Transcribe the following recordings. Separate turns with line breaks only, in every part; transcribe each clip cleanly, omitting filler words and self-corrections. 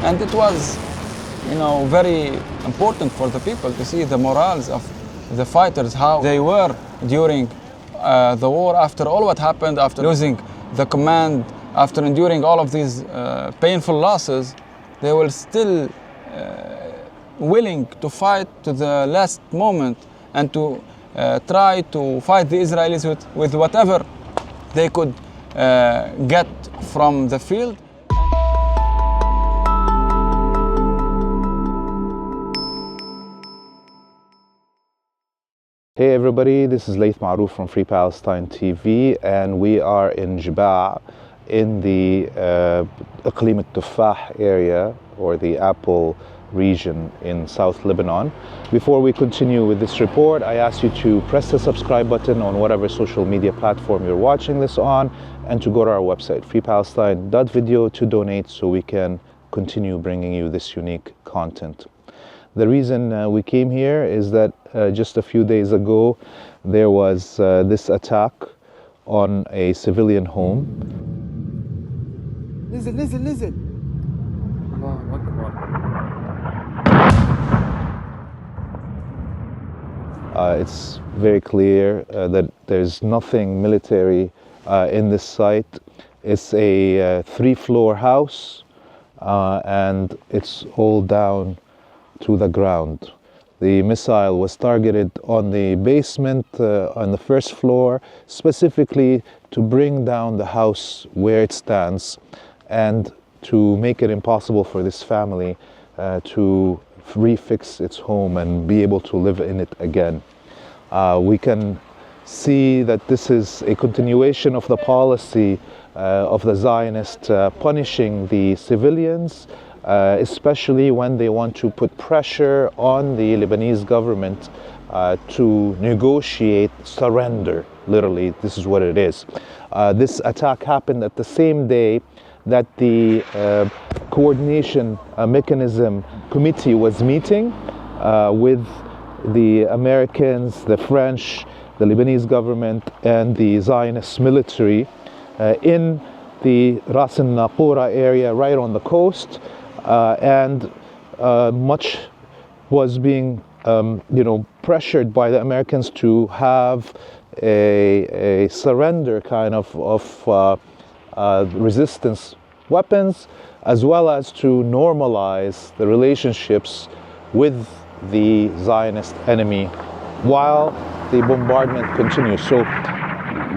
And it was, very important for the people to see the morals of the fighters, how they were during the war, after all what happened, after losing the command, after enduring all of these painful losses. They were still willing to fight to the last moment and to try to fight the Israelis with whatever they could get from the field.
Hey everybody, this is Laith Marouf from Free Palestine TV, and we are in Jbaa in the Iqlim al-Tufah area, or the apple region in South Lebanon. Before we continue with this report, I ask you to press the subscribe button on whatever social media platform you're watching this on, and to go to our website, freepalestine.video, to donate so we can continue bringing you this unique content. The reason we came here is that just a few days ago there was this attack on a civilian home.
Listen.
It's very clear that there's nothing military in this site. It's a 3-floor house and it's all down to the ground. The missile was targeted on the basement, on the first floor, specifically to bring down the house where it stands and to make it impossible for this family to refix its home and be able to live in it again. We can see that this is a continuation of the policy of the Zionists punishing the civilians, especially when they want to put pressure on the Lebanese government to negotiate surrender. Literally, this is what it is. This attack happened at the same day that the coordination mechanism committee was meeting with the Americans, the French, the Lebanese government, and the Zionist military in the Ras al-Naqoura area right on the coast. And much was being pressured by the Americans to have a surrender kind of resistance weapons, as well as to normalize the relationships with the Zionist enemy while the bombardment continues. So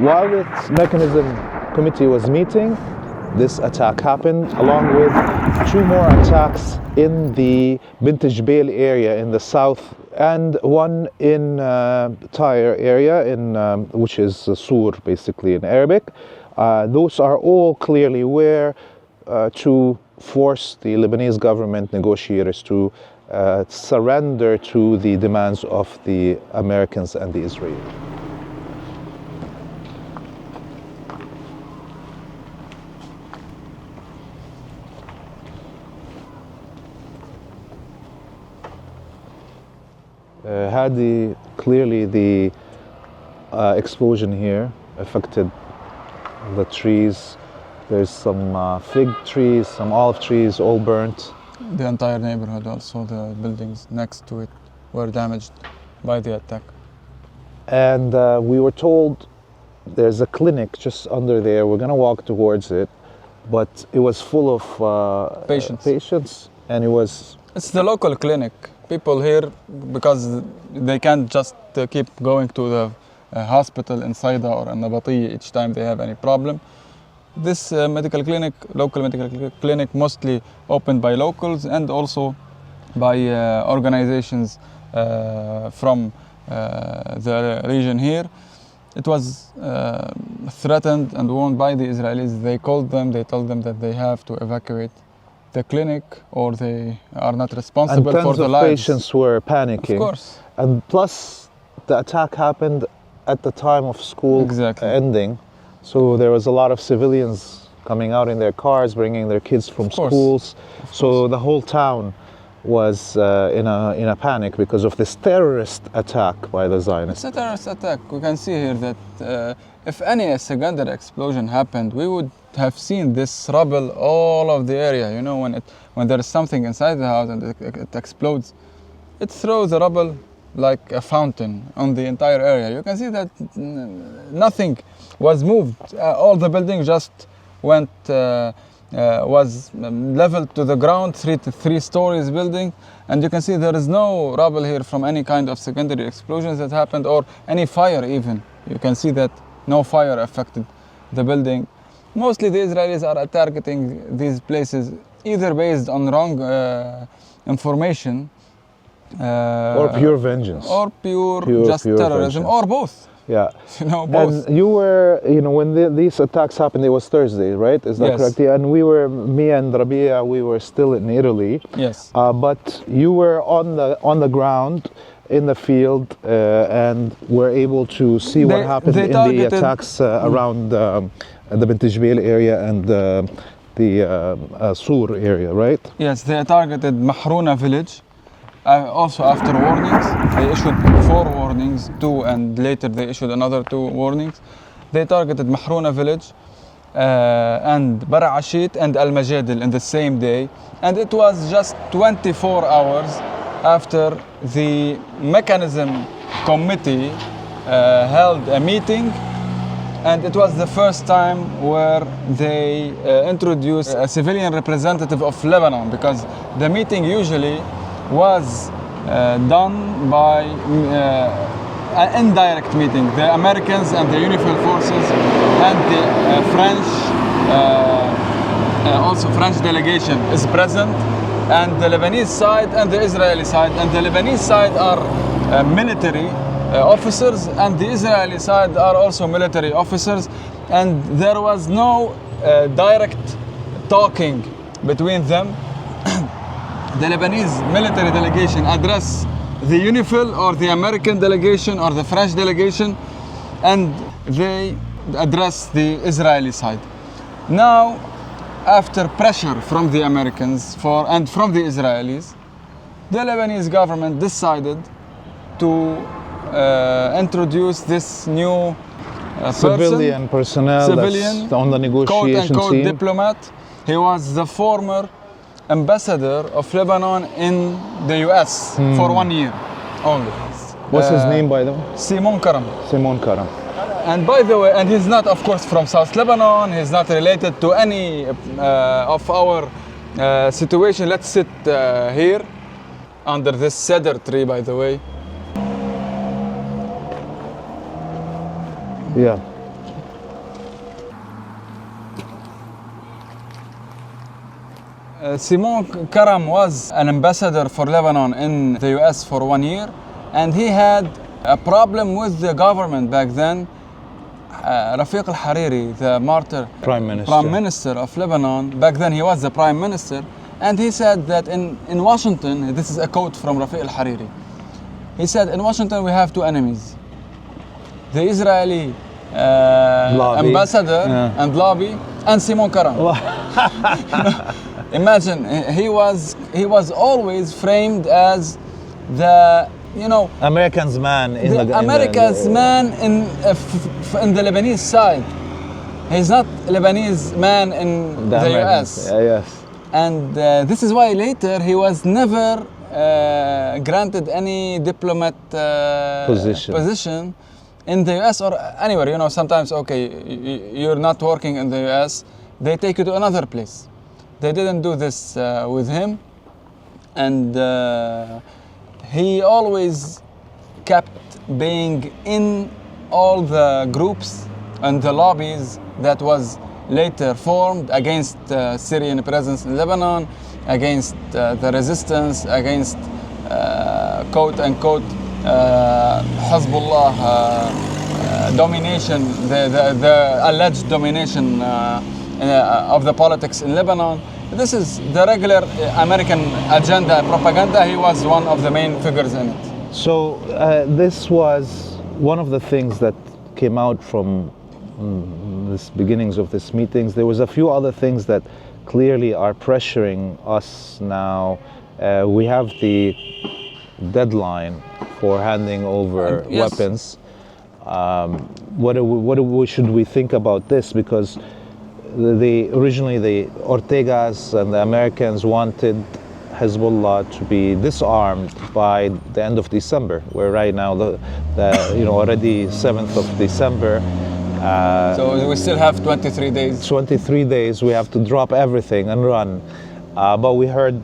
while this mechanism committee was meeting, this attack happened, along with 2 more attacks in the Bint Jbaa area in the south, and one in Tyre area, which is Sur basically in Arabic. Those are all clearly where to force the Lebanese government negotiators to surrender to the demands of the Americans and the Israelis. Hadi, clearly the explosion here affected the trees. There's some fig trees, some olive trees, all burnt.
The entire neighborhood, also the buildings next to it, were damaged by the attack.
And we were told there's a clinic just under there. We're going to walk towards it, but it was full of patients, and
It's the local clinic. People here, because they can't just keep going to the hospital in Saida or in Nabatiya each time they have any problem. This medical clinic, local medical clinic, mostly opened by locals and also by organizations from the region here. It was threatened and warned by the Israelis. They called them, they told them that they have to evacuate the clinic or they are not responsible for the lives.
And tons of patients were panicking.
Of course.
And plus, the attack happened at the time of school ending. So there was a lot of civilians coming out in their cars, bringing their kids from schools. So the whole town was in a panic because of this terrorist attack by the Zionists.
It's a terrorist attack. We can see here that if any secondary explosion happened, we would have seen this rubble all of the area. You know, when there is something inside the house and it explodes, it throws the rubble like a fountain on the entire area. You can see that nothing was moved. All the building just went was leveled to the ground, three stories building, and you can see there is no rubble here from any kind of secondary explosions that happened or any fire even. You can see that no fire affected the building. Mostly the Israelis are targeting these places either based on wrong information
or pure vengeance.
Or pure terrorism,
vengeance.
or both.
Yeah.
You know, both.
And you were, when these attacks happened, it was Thursday, right? Is that
Yes.
correct? Yeah, and me and Rabia, we were still in Italy.
Yes.
But you were on the ground in the field and were able to see what happened in the attacks around the Bint Jbaa area and the Sur area, right?
Yes, they targeted Mahruna village. Also after warnings, they issued 4 warnings, 2, and later they issued another 2 warnings. They targeted Mahruna village and Barashit and Al-Majadil in the same day. And it was just 24 hours after the mechanism committee held a meeting, and it was the first time where they introduced a civilian representative of Lebanon, because the meeting usually was done by an indirect meeting. The Americans and the Unified Forces and the French, also French delegation is present, and the Lebanese side and the Israeli side. And the Lebanese side are military officers, and the Israeli side are also military officers, and there was no direct talking between them. The Lebanese military delegation addressed the UNIFIL or the American delegation or the French delegation, and they addressed the Israeli side. Now, after pressure from the Americans and from the Israelis, the Lebanese government decided to introduce this new
civilian personnel that's on the negotiation
quote-unquote
team.
diplomat. He was the former ambassador of Lebanon in the US for 1 year only.
What's his name, by the way?
Simon Karam.
Simon Karam.
And by the way, and he's not, of course, from South Lebanon. He's not related to any of our situation. Let's sit here under this cedar tree, by the way.
Yeah.
Simon Karam was an ambassador for Lebanon in the US for 1 year, and he had a problem with the government back then. Rafiq al-Hariri, the martyr
Prime
Minister of Lebanon, back then he was the Prime Minister, and he said that in Washington, this is a quote from Rafiq al-Hariri, he said, in Washington we have 2 enemies. The Israeli ambassador and lobby, and Simon Karam. Imagine, he was always framed as the,
American's man in
America's man in the Lebanese side. He's not Lebanese man in the US.
Yes.
And this is why later he was never granted any diplomat position in the US or anywhere. Sometimes, you're not working in the US, they take you to another place. They didn't do this with him, and he always kept being in all the groups and the lobbies that was later formed against Syrian presence in Lebanon, against the resistance, against quote-unquote Hezbollah domination, the alleged domination of the politics in Lebanon. This is the regular American agenda, propaganda. He was one of the main figures in it.
So this was one of the things that came out from the beginnings of these meetings. There was a few other things that clearly are pressuring us now We have the deadline for handing over
Yes.
weapons. Should we think about this? Because originally the Ortegas and the Americans wanted Hezbollah to be disarmed by the end of December. We're right now already 7th of December.
So we still have 23 days.
23 days. We have to drop everything and run. But we heard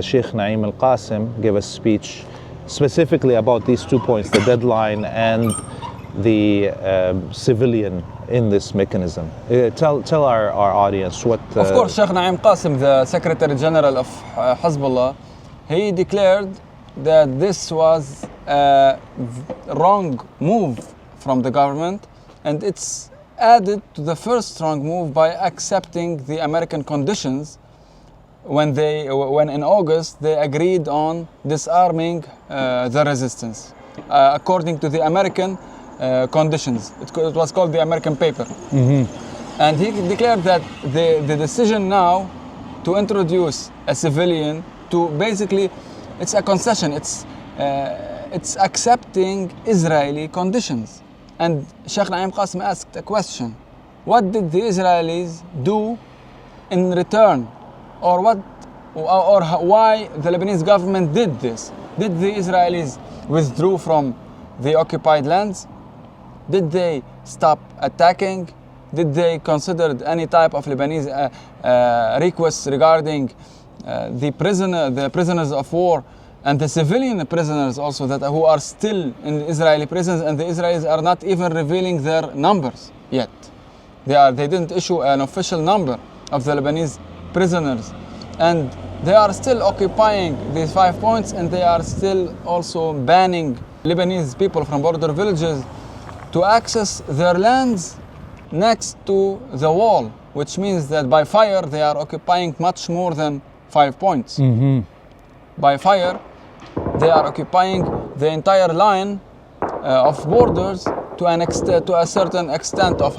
Sheikh Naim al-Qasim give a speech specifically about these 2 points: the deadline and the civilian in this mechanism. Tell our audience what...
Of course, Sheikh Naim Qasim, the Secretary General of Hezbollah, he declared that this was a wrong move from the government, and it's added to the first wrong move by accepting the American conditions when in August they agreed on disarming the resistance according to the American conditions. It was called the American paper. And he declared that the decision now to introduce a civilian to basically, it's a concession, it's accepting Israeli conditions. And Sheikh Naim Qasim asked a question: what did the Israelis do in return? Or why the Lebanese government did this? Did the Israelis withdraw from the occupied lands? Did they stop attacking? Did they consider any type of Lebanese requests regarding the prisoners of war and the civilian prisoners also who are still in Israeli prisons, and the Israelis are not even revealing their numbers yet. They didn't issue an official number of the Lebanese prisoners, and they are still occupying these 5 points, and they are still also banning Lebanese people from border villages to access their lands next to the wall, which means that by fire they are occupying much more than 5 points. By fire they are occupying the entire line of borders to a certain extent of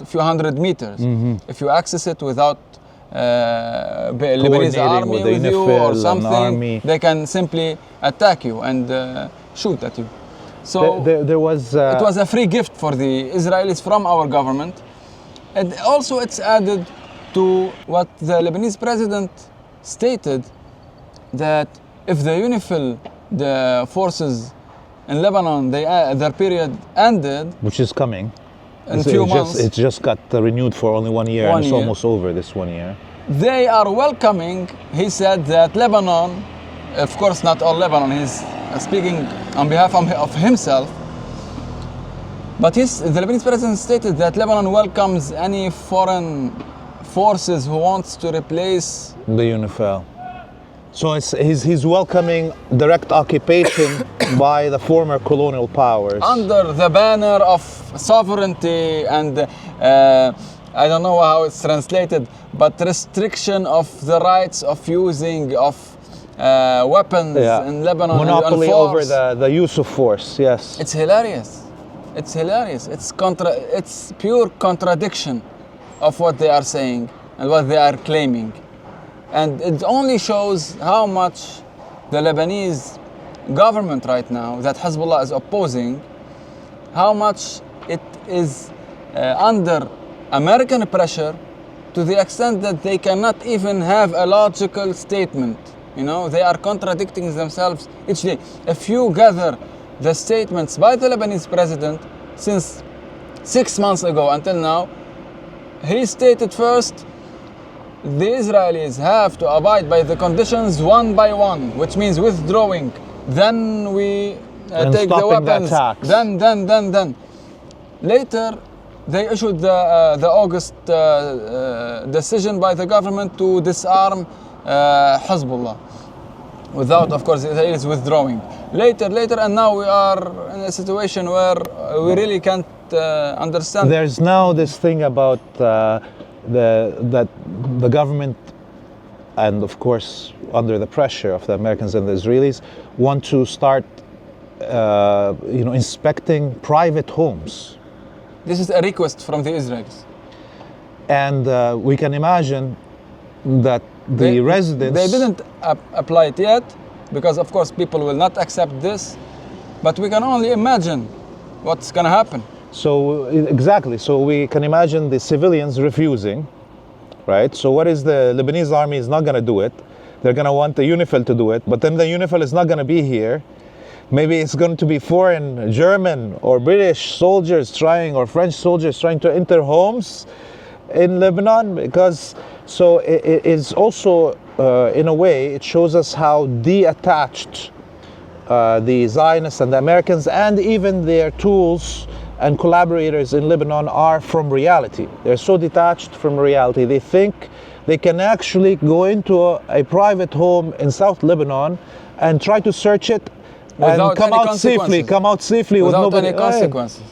few hundred meters. If you access it without Lebanese army with you or something, they can simply attack you and shoot at you. So
there was
it was a free gift for the Israelis from our government, and also it's added to what the Lebanese president stated, that if the UNIFIL, the forces in Lebanon, their period ended,
which is coming
in a few months.
It just got renewed for only 1 year, and it's almost over this 1 year.
They are welcoming, he said, that Lebanon, of course not all Lebanon, he's speaking on behalf of himself, but the Lebanese president stated that Lebanon welcomes any foreign forces who wants to replace
the UNIFIL. So he's welcoming direct occupation by the former colonial powers
under the banner of sovereignty and I don't know how it's translated, but restriction of the rights of using of weapons in Lebanon.
Monopoly over the use of force, yes.
It's hilarious. It's hilarious. It's pure contradiction of what they are saying and what they are claiming. And it only shows how much the Lebanese government right now, that Hezbollah is opposing, how much it is under American pressure, to the extent that they cannot even have a logical statement. You know, they are contradicting themselves each day. If you gather the statements by the Lebanese president since 6 months ago until now, he stated first, the Israelis have to abide by the conditions one by one, which means withdrawing. Then we take the weapons. Then. Later, they issued the August decision by the government to disarm Hezbollah, without, of course, the Israelis withdrawing. Later, and now we are in a situation where we really can't understand.
There's now this thing about that the government, and of course under the pressure of the Americans and the Israelis, want to start inspecting private homes.
This is a request from the Israelis.
And we can imagine that the residents...
They didn't apply it yet, because of course people will not accept this, but we can only imagine what's going to happen.
So, exactly. So we can imagine the civilians refusing, right? So what is the Lebanese army is not going to do it. They're going to want the UNIFIL to do it, but then the UNIFIL is not going to be here. Maybe it's going to be foreign, German or British soldiers trying, or French soldiers trying to enter homes in Lebanon, because so it is also, in a way, it shows us how detached the Zionists and the Americans and even their tools and collaborators in Lebanon are from reality. They're so detached from reality. They think they can actually go into a private home in South Lebanon and try to search it
without
and come out safely. Come out safely
without
with nobody.
Any consequences.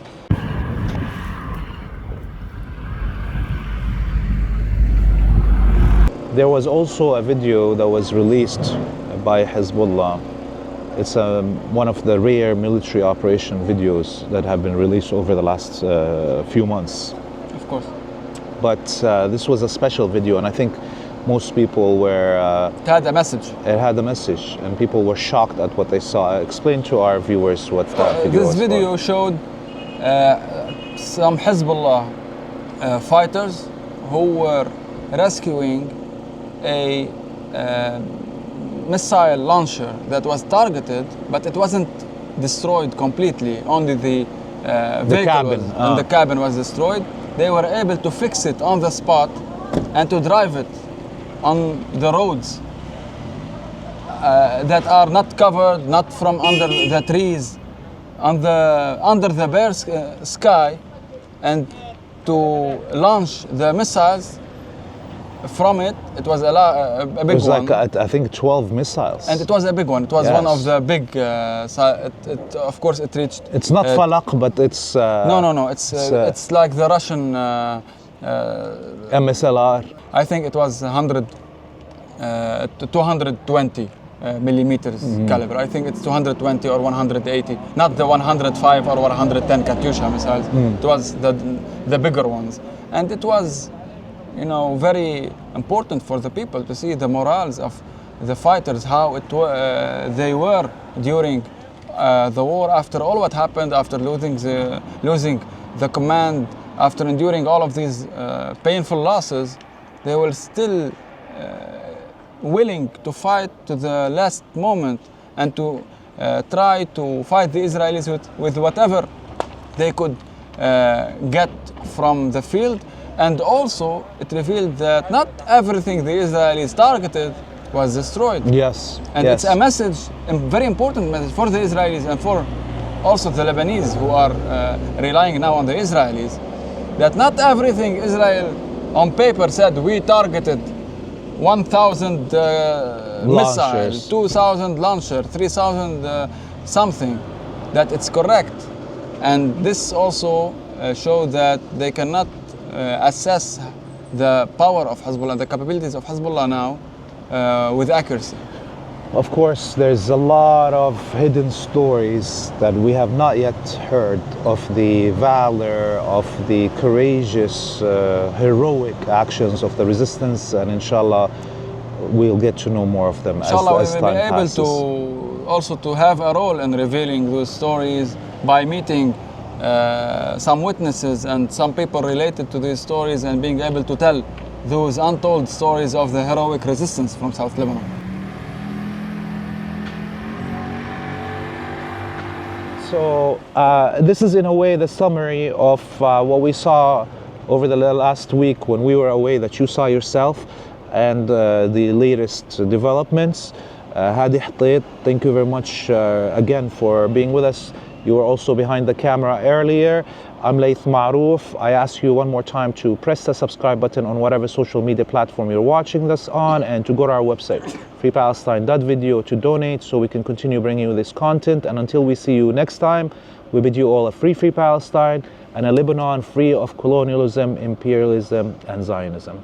There was also a video that was released by Hezbollah. It's one of the rare military operation videos that have been released over the last few months.
Of course.
But this was a special video, and I think most people were...
it had a message.
It had a message, and people were shocked at what they saw. Explain to our viewers what that video was.
This video showed some Hezbollah fighters who were rescuing a missile launcher that was targeted, but it wasn't destroyed completely. Only the vehicle and the cabin was destroyed. They were able to fix it on the spot and to drive it on the roads that are not covered, not from under the trees, under the bare sky, and to launch the missiles from it. It was a big one.
It was like, I think, 12 missiles.
And it was a big one. It was one of the big, of course it reached...
It's not Falak, but it's...
No. It's like the Russian...
MSLR.
I think it was 220 millimeters caliber. I think it's 220 or 180, not the 105 or 110 Katyusha missiles. It was the bigger ones. And it was, very important for the people to see the morals of the fighters, how they were during the war, after all what happened, after losing the command, after enduring all of these painful losses. They were still willing to fight to the last moment and to try to fight the Israelis with whatever they could get from the field. And also, it revealed that not everything the Israelis targeted was destroyed.
Yes.
And it's a message, a very important message for the Israelis and for also the Lebanese who are relying now on the Israelis, that not everything Israel on paper said we targeted 1,000 missiles, 2,000 launchers, 3,000 something, that it's correct. And this also showed that they cannot assess the power of Hezbollah, the capabilities of Hezbollah now with accuracy.
Of course, there's a lot of hidden stories that we have not yet heard of the valor, of the courageous, heroic actions of the resistance, and inshallah, we'll get to know more of them as time passes.
Inshallah, we will be able to also to have a role in revealing those stories by meeting some witnesses and some people related to these stories, and being able to tell those untold stories of the heroic resistance from South Lebanon.
So this is in a way the summary of what we saw over the last week when we were away, that you saw yourself, and the latest developments. Hadi Hotait, thank you very much again for being with us. You were also behind the camera earlier. I'm Laith Marouf. I ask you one more time to press the subscribe button on whatever social media platform you're watching this on, and to go to our website, freepalestine.video, to donate so we can continue bringing you this content. And until we see you next time, we bid you all a free Palestine and a Lebanon free of colonialism, imperialism, and Zionism.